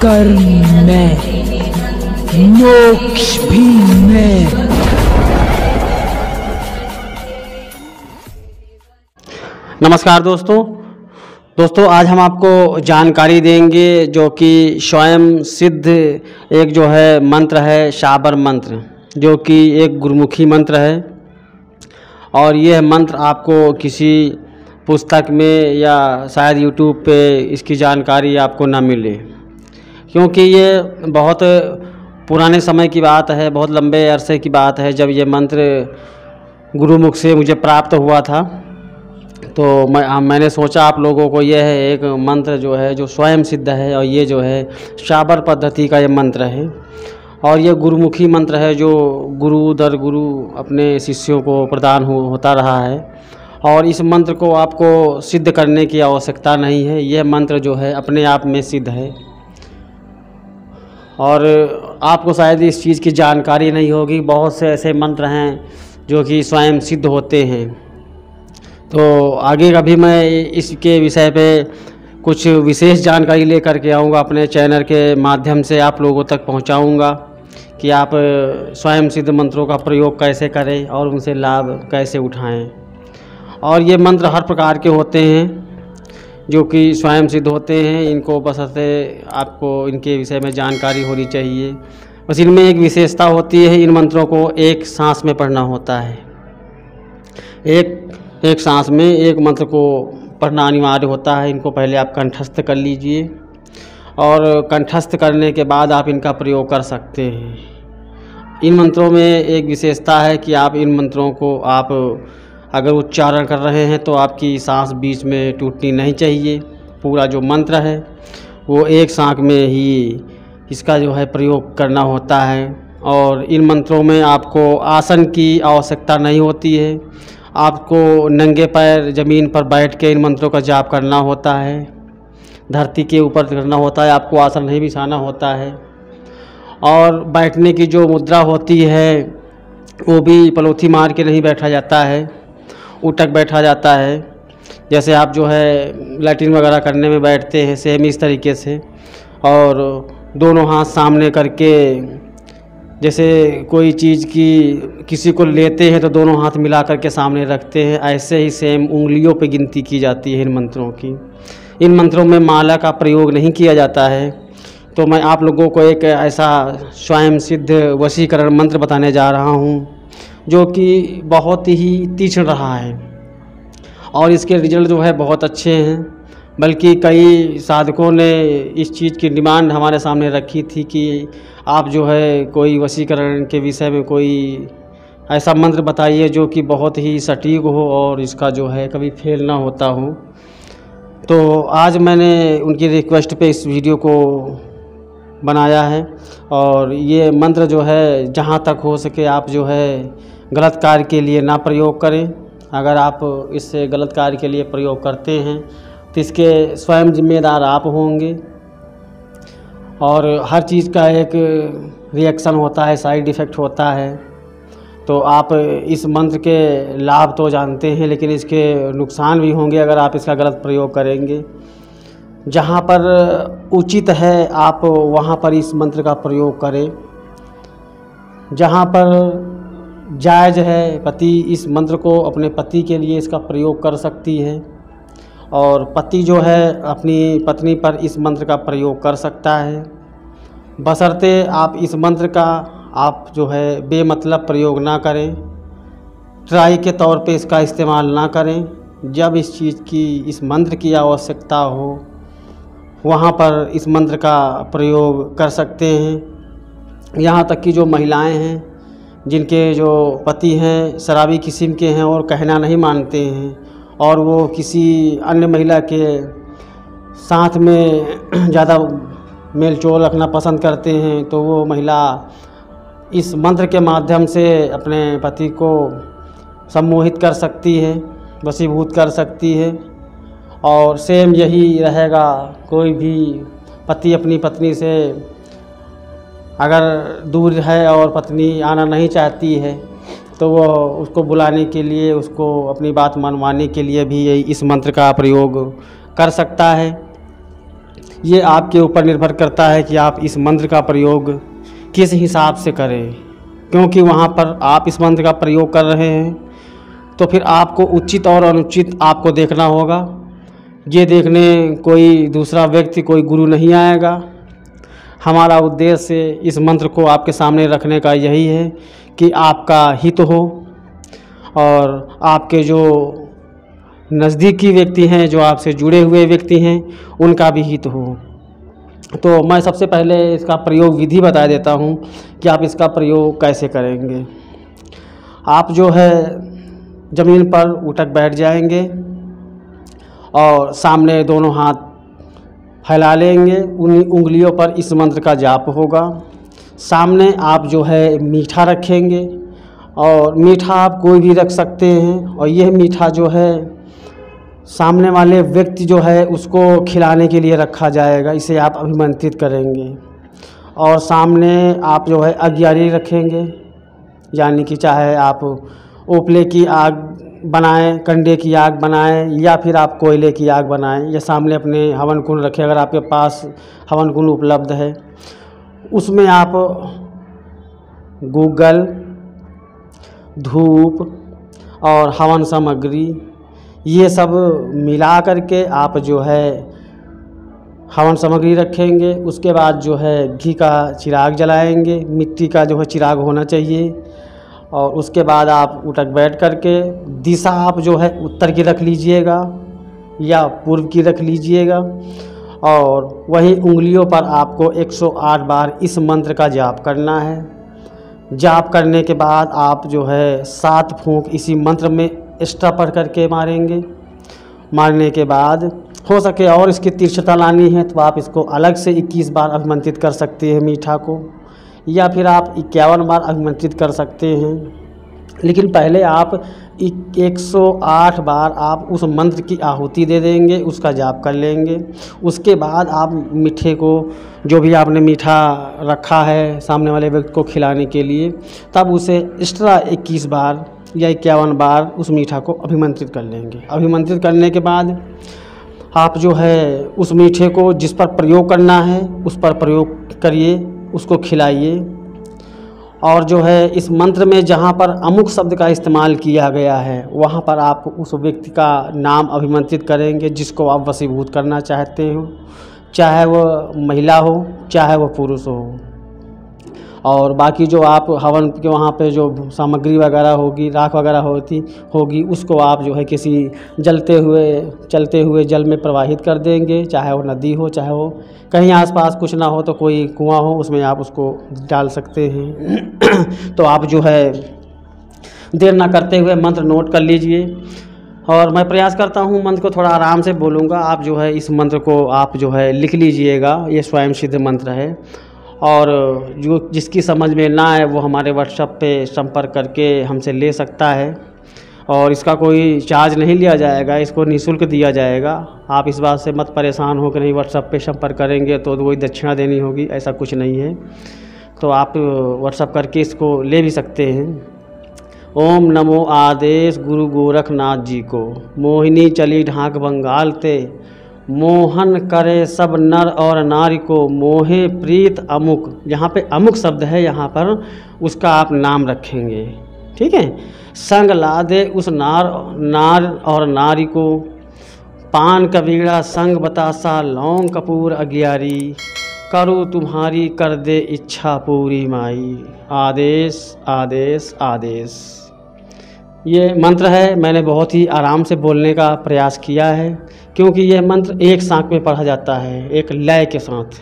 कर्म में, मोक्ष भी में। नमस्कार दोस्तों आज हम आपको जानकारी देंगे जो कि स्वयं सिद्ध एक जो है मंत्र है, शाबर मंत्र, जो कि एक गुरुमुखी मंत्र है। और यह मंत्र आपको किसी पुस्तक में या शायद यूट्यूब पे इसकी जानकारी आपको ना मिले, क्योंकि ये बहुत पुराने समय की बात है, बहुत लंबे अरसे की बात है जब ये मंत्र गुरुमुख से मुझे प्राप्त हुआ था। तो मैंने सोचा आप लोगों को यह है एक मंत्र जो है जो स्वयं सिद्ध है, और ये जो है शाबर पद्धति का ये मंत्र है। और ये गुरुमुखी मंत्र है जो गुरु दर गुरु अपने शिष्यों को प्रदान होता रहा है। और इस मंत्र को आपको सिद्ध करने की आवश्यकता नहीं है, यह मंत्र जो है अपने आप में सिद्ध है। और आपको शायद इस चीज़ की जानकारी नहीं होगी, बहुत से ऐसे मंत्र हैं जो कि स्वयं सिद्ध होते हैं। तो आगे कभी मैं इसके विषय पे कुछ विशेष जानकारी लेकर के आऊँगा, अपने चैनल के माध्यम से आप लोगों तक पहुँचाऊँगा कि आप स्वयं सिद्ध मंत्रों का प्रयोग कैसे करें और उनसे लाभ कैसे उठाएं। और ये मंत्र हर प्रकार के होते हैं जो कि स्वयं सिद्ध होते हैं, इनको बशर्ते आपको इनके विषय में जानकारी होनी चाहिए। बस इनमें एक विशेषता होती है, इन मंत्रों को एक सांस में पढ़ना होता है। एक सांस में एक मंत्र को पढ़ना अनिवार्य होता है। इनको पहले आप कंठस्थ कर लीजिए और कंठस्थ करने के बाद आप इनका प्रयोग कर सकते हैं। इन मंत्रों में एक विशेषता है कि आप इन मंत्रों को आप अगर उच्चारण कर रहे हैं तो आपकी सांस बीच में टूटनी नहीं चाहिए। पूरा जो मंत्र है वो एक सांस में ही इसका जो है प्रयोग करना होता है। और इन मंत्रों में आपको आसन की आवश्यकता नहीं होती है, आपको नंगे पैर ज़मीन पर बैठ के इन मंत्रों का जाप करना होता है, धरती के ऊपर करना होता है, आपको आसन नहीं बिछाना होता है। और बैठने की जो मुद्रा होती है वो भी पलोथी मार के नहीं बैठा जाता है, उठक बैठा जाता है। जैसे आप जो है लैट्रिन वगैरह करने में बैठते हैं सेम इस तरीके से, और दोनों हाथ सामने करके, जैसे कोई चीज़ की किसी को लेते हैं तो दोनों हाथ मिला करके सामने रखते हैं, ऐसे ही सेम उंगलियों पे गिनती की जाती है इन मंत्रों की। इन मंत्रों में माला का प्रयोग नहीं किया जाता है। तो मैं आप लोगों को एक ऐसा स्वयं सिद्ध वशीकरण मंत्र बताने जा रहा हूँ जो कि बहुत ही तीक्ष्ण रहा है, और इसके रिजल्ट जो है बहुत अच्छे हैं। बल्कि कई साधकों ने इस चीज़ की डिमांड हमारे सामने रखी थी कि आप जो है कोई वशीकरण के विषय में कोई ऐसा मंत्र बताइए जो कि बहुत ही सटीक हो और इसका जो है कभी फेल ना होता हो। तो आज मैंने उनकी रिक्वेस्ट पे इस वीडियो को बनाया है। और ये मंत्र जो है जहाँ तक हो सके आप जो है गलत कार्य के लिए ना प्रयोग करें। अगर आप इससे गलत कार्य के लिए प्रयोग करते हैं तो इसके स्वयं जिम्मेदार आप होंगे। और हर चीज़ का एक रिएक्शन होता है, साइड इफ़ेक्ट होता है। तो आप इस मंत्र के लाभ तो जानते हैं, लेकिन इसके नुकसान भी होंगे अगर आप इसका गलत प्रयोग करेंगे। जहाँ पर उचित है आप वहाँ पर इस मंत्र का प्रयोग करें। जहाँ पर जायज़ है, पति इस मंत्र को अपने पति के लिए इसका प्रयोग कर सकती है, और पति जो है अपनी पत्नी पर इस मंत्र का प्रयोग कर सकता है, बशर्ते आप इस मंत्र का आप जो है बेमतलब प्रयोग ना करें, ट्राई के तौर पे इसका इस्तेमाल ना करें। जब इस चीज़ की, इस मंत्र की आवश्यकता हो वहाँ पर इस मंत्र का प्रयोग कर सकते हैं। यहाँ तक कि जो महिलाएं हैं जिनके जो पति हैं शराबी किस्म के हैं और कहना नहीं मानते हैं, और वो किसी अन्य महिला के साथ में ज़्यादा मेल जोल रखना पसंद करते हैं, तो वो महिला इस मंत्र के माध्यम से अपने पति को सम्मोहित कर सकती है, वशीभूत कर सकती है। और सेम यही रहेगा, कोई भी पति अपनी पत्नी से अगर दूर है और पत्नी आना नहीं चाहती है तो वो उसको बुलाने के लिए, उसको अपनी बात मनवाने के लिए भी इस मंत्र का प्रयोग कर सकता है। ये आपके ऊपर निर्भर करता है कि आप इस मंत्र का प्रयोग किस हिसाब से करें, क्योंकि वहाँ पर आप इस मंत्र का प्रयोग कर रहे हैं तो फिर आपको उचित और अनुचित आपको देखना होगा। ये देखने कोई दूसरा व्यक्ति, कोई गुरु नहीं आएगा। हमारा उद्देश्य इस मंत्र को आपके सामने रखने का यही है कि आपका हित हो और आपके जो नज़दीकी व्यक्ति हैं, जो आपसे जुड़े हुए व्यक्ति हैं, उनका भी हित हो। तो मैं सबसे पहले इसका प्रयोग विधि बता देता हूँ कि आप इसका प्रयोग कैसे करेंगे। आप जो है ज़मीन पर उठक बैठ जाएंगे और सामने दोनों हाथ फैला लेंगे। उन उंगलियों पर इस मंत्र का जाप होगा। सामने आप जो है मीठा रखेंगे और मीठा आप कोई भी रख सकते हैं और यह मीठा जो है सामने वाले व्यक्ति जो है उसको खिलाने के लिए रखा जाएगा। इसे आप अभिमंत्रित करेंगे और सामने आप जो है अगियारी रखेंगे, यानी कि चाहे आप उपले की आग बनाएं, कंडे की आग बनाएं या फिर आप कोयले की आग बनाएं, या सामने अपने हवन कुंड रखें अगर आपके पास हवन कुंड उपलब्ध है। उसमें आप गूगल, धूप और हवन सामग्री ये सब मिला करके आप जो है हवन सामग्री रखेंगे। उसके बाद जो है घी का चिराग जलाएंगे, मिट्टी का जो है चिराग होना चाहिए। और उसके बाद आप उठक बैठ करके दिशा आप जो है उत्तर की रख लीजिएगा या पूर्व की रख लीजिएगा और वही उंगलियों पर आपको 108 बार इस मंत्र का जाप करना है। जाप करने के बाद आप जो है 7 फूंक इसी मंत्र में एक्स्ट्रा पढ़ करके मारेंगे। मारने के बाद हो सके और इसकी तीव्रता लानी है तो आप इसको अलग से 21 बार अभिमंत्रित कर सकते हैं मीठा को, या फिर आप 51 बार अभिमंत्रित कर सकते हैं। लेकिन पहले आप 108 बार आप उस मंत्र की आहुति दे देंगे, उसका जाप कर लेंगे। उसके बाद आप मीठे को, जो भी आपने मीठा रखा है सामने वाले व्यक्ति को खिलाने के लिए, तब उसे एक्स्ट्रा 21 बार या 51 बार उस मीठा को अभिमंत्रित कर लेंगे। अभिमंत्रित करने के बाद आप जो है उस मीठे को जिस पर प्रयोग करना है उस पर प्रयोग करिए, उसको खिलाइए। और जो है इस मंत्र में जहाँ पर अमुक शब्द का इस्तेमाल किया गया है वहाँ पर आप उस व्यक्ति का नाम अभिमंत्रित करेंगे जिसको आप वशीभूत करना चाहते हो, चाहे वह महिला हो चाहे वह पुरुष हो। और बाकी जो आप हवन के वहाँ पे जो सामग्री वगैरह होगी, राख वगैरह होगी, उसको आप जो है किसी चलते हुए जल में प्रवाहित कर देंगे, चाहे वो नदी हो चाहे वो कहीं आसपास कुछ ना हो तो कोई कुआं हो उसमें आप उसको डाल सकते हैं। तो आप जो है देर ना करते हुए मंत्र नोट कर लीजिए। और मैं प्रयास करता हूँ मंत्र को थोड़ा आराम से बोलूँगा। आप जो है इस मंत्र को आप जो है लिख लीजिएगा। ये स्वयं सिद्ध मंत्र है और जो जिसकी समझ में ना आए वो हमारे व्हाट्सएप पे संपर्क करके हमसे ले सकता है और इसका कोई चार्ज नहीं लिया जाएगा, इसको निःशुल्क दिया जाएगा। आप इस बात से मत परेशान हो कि नहीं व्हाट्सएप पे संपर्क करेंगे तो वही दक्षिणा देनी होगी, ऐसा कुछ नहीं है। तो आप व्हाट्सएप करके इसको ले भी सकते हैं। ओम नमो आदेश गुरु गोरखनाथ जी को, मोहिनी चली ढाक बंगाल ते, मोहन करे सब नर और नारी को, मोहे प्रीत अमुक। यहाँ पे अमुक शब्द है, यहाँ पर उसका आप नाम रखेंगे, ठीक है। संग ला दे उस नार और नारी को, पान कबीड़ा संग बतासा, लौंग कपूर अगियारी, करूँ तुम्हारी कर दे इच्छा पूरी माई। आदेश आदेश आदेश। ये मंत्र है, मैंने बहुत ही आराम से बोलने का प्रयास किया है क्योंकि यह मंत्र एक सांख में पढ़ा जाता है, एक लय के साथ,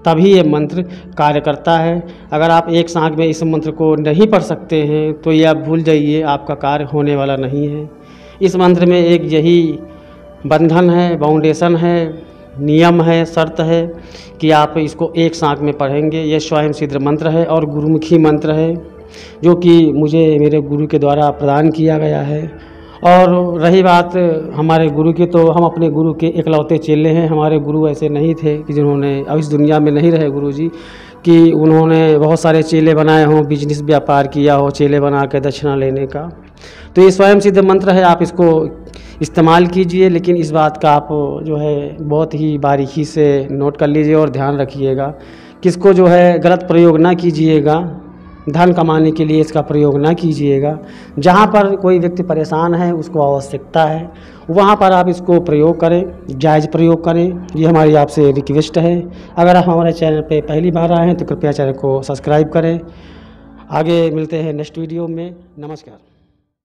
तभी ये मंत्र कार्य करता है। अगर आप एक सांख में इस मंत्र को नहीं पढ़ सकते हैं तो ये आप भूल जाइए, आपका कार्य होने वाला नहीं है। इस मंत्र में एक यही बंधन है, बाउंडेशन है, नियम है, शर्त है कि आप इसको एक सांख में पढ़ेंगे। यह स्वयं सिद्ध मंत्र है और गुरुमुखी मंत्र है जो कि मुझे मेरे गुरु के द्वारा प्रदान किया गया है। और रही बात हमारे गुरु की, तो हम अपने गुरु के इकलौते चेले हैं। हमारे गुरु ऐसे नहीं थे कि जिन्होंने, अब इस दुनिया में नहीं रहे गुरु जी, कि उन्होंने बहुत सारे चेले बनाए हों, बिजनेस व्यापार किया हो चेले बना के दक्षिणा लेने का। तो ये स्वयं सिद्ध मंत्र है, आप इसको इस्तेमाल कीजिए, लेकिन इस बात का आप जो है बहुत ही बारीकी से नोट कर लीजिए और ध्यान रखिएगा कि इसको जो है गलत प्रयोग ना कीजिएगा, धन कमाने के लिए इसका प्रयोग ना कीजिएगा। जहाँ पर कोई व्यक्ति परेशान है, उसको आवश्यकता है, वहाँ पर आप इसको प्रयोग करें, जायज़ प्रयोग करें, ये हमारी आपसे रिक्वेस्ट है। अगर आप हमारे चैनल पे पहली बार आए हैं तो कृपया चैनल को सब्सक्राइब करें। आगे मिलते हैं नेक्स्ट वीडियो में। नमस्कार।